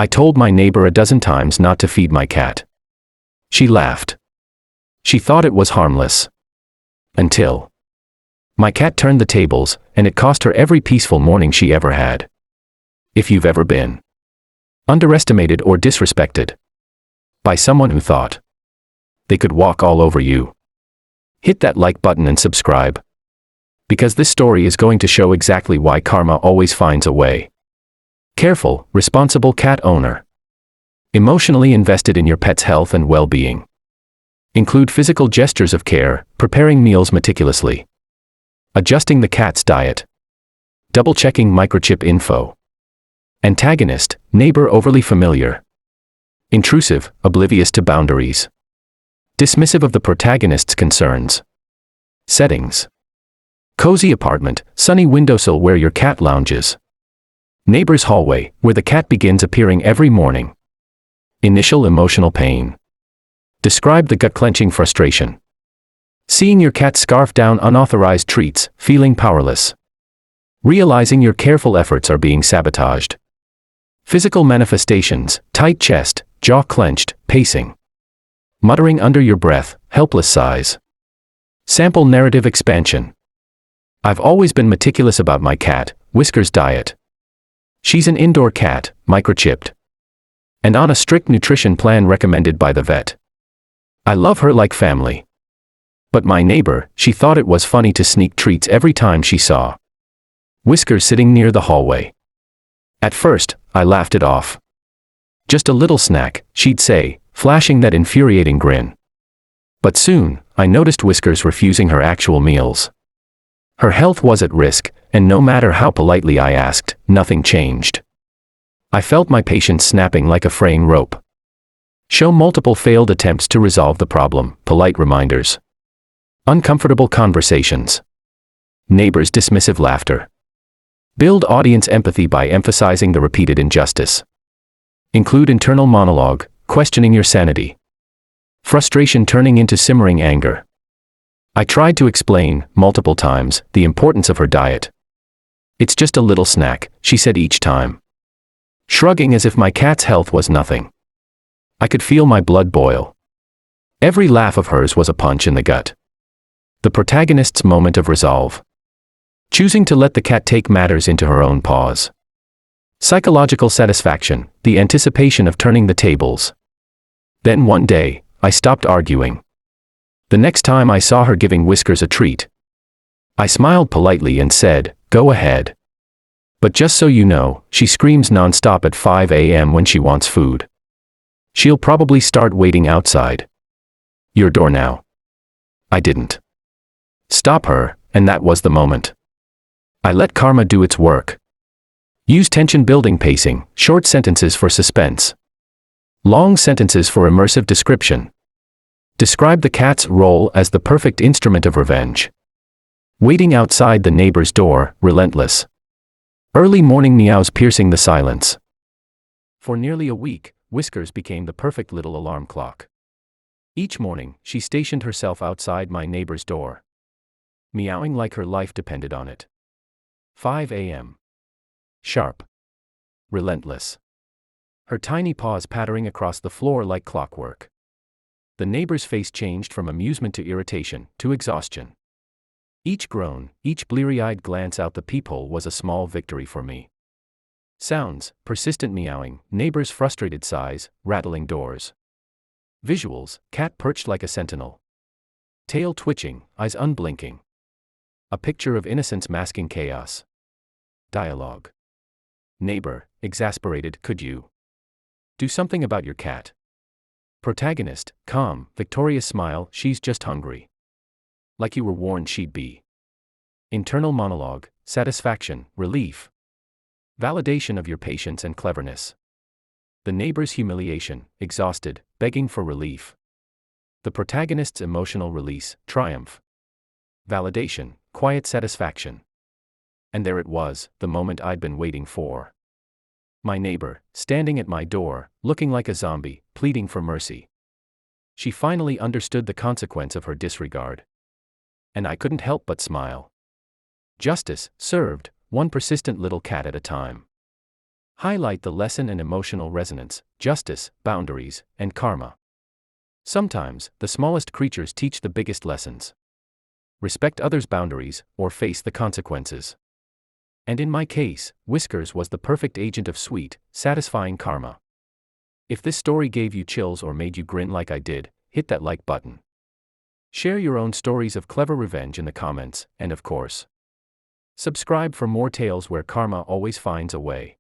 I told my neighbor a dozen times not to feed my cat. She laughed. She thought it was harmless. Until my cat turned the tables, and it cost her every peaceful morning she ever had. If you've ever been underestimated or disrespected by someone who thought they could walk all over you, hit that like button and subscribe. Because this story is going to show exactly why karma always finds a way. Careful, responsible cat owner. Emotionally invested in your pet's health and well-being. Include physical gestures of care, preparing meals meticulously, adjusting the cat's diet, double-checking microchip info. Antagonist, neighbor overly familiar. Intrusive, oblivious to boundaries. Dismissive of the protagonist's concerns. Settings. Cozy apartment, sunny windowsill where your cat lounges. Neighbor's hallway, where the cat begins appearing every morning. Initial emotional pain. Describe the gut-clenching frustration. Seeing your cat scarf down unauthorized treats, feeling powerless. Realizing your careful efforts are being sabotaged. Physical manifestations, tight chest, jaw clenched, pacing. Muttering under your breath, helpless sighs. Sample narrative expansion. I've always been meticulous about my cat, Whisker's diet. She's an indoor cat, microchipped. And on a strict nutrition plan recommended by the vet. I love her like family. But my neighbor, she thought it was funny to sneak treats every time she saw Whisker sitting near the hallway. At first, I laughed it off. Just a little snack, she'd say, flashing that infuriating grin. But soon, I noticed Whiskers refusing her actual meals. Her health was at risk, and no matter how politely I asked, nothing changed. I felt my patience snapping like a fraying rope. Show multiple failed attempts to resolve the problem, polite reminders. Uncomfortable conversations. Neighbors' dismissive laughter. Build audience empathy by emphasizing the repeated injustice. Include internal monologue, questioning your sanity. Frustration turning into simmering anger. I tried to explain, multiple times, the importance of her diet. It's just a little snack, she said each time. Shrugging as if my cat's health was nothing. I could feel my blood boil. Every laugh of hers was a punch in the gut. The protagonist's moment of resolve. Choosing to let the cat take matters into her own paws. Psychological satisfaction, the anticipation of turning the tables. Then one day, I stopped arguing. The next time I saw her giving Whiskers a treat, I smiled politely and said, "Go ahead. But just so you know, she screams nonstop at 5 a.m. when she wants food. She'll probably start waiting outside your door now." I didn't stop her, and that was the moment. I let karma do its work. Use tension-building pacing, short sentences for suspense. Long sentences for immersive description. Describe the cat's role as the perfect instrument of revenge. Waiting outside the neighbor's door, relentless. Early morning meows piercing the silence. For nearly a week, Whiskers became the perfect little alarm clock. Each morning, she stationed herself outside my neighbor's door, meowing like her life depended on it. 5 a.m. Sharp. Relentless. Her tiny paws pattering across the floor like clockwork. The neighbor's face changed from amusement to irritation, to exhaustion. Each groan, each bleary-eyed glance out the peephole was a small victory for me. Sounds, persistent meowing, neighbor's frustrated sighs, rattling doors. Visuals, cat perched like a sentinel. Tail twitching, eyes unblinking. A picture of innocence masking chaos. Dialogue. Neighbor, exasperated, could you do something about your cat? Protagonist, calm, victorious smile, she's just hungry. Like you were warned she'd be. Internal monologue, satisfaction, relief. Validation of your patience and cleverness. The neighbor's humiliation, exhausted, begging for relief. The protagonist's emotional release, triumph. Validation, quiet satisfaction. And there it was, the moment I'd been waiting for. My neighbor, standing at my door, looking like a zombie, pleading for mercy. She finally understood the consequence of her disregard. And I couldn't help but smile. Justice, served, one persistent little cat at a time. Highlight the lesson and emotional resonance, justice, boundaries, and karma. Sometimes, the smallest creatures teach the biggest lessons. Respect others' boundaries, or face the consequences. And in my case, Whiskers was the perfect agent of sweet, satisfying karma. If this story gave you chills or made you grin like I did, hit that like button. Share your own stories of clever revenge in the comments, and of course, subscribe for more tales where karma always finds a way.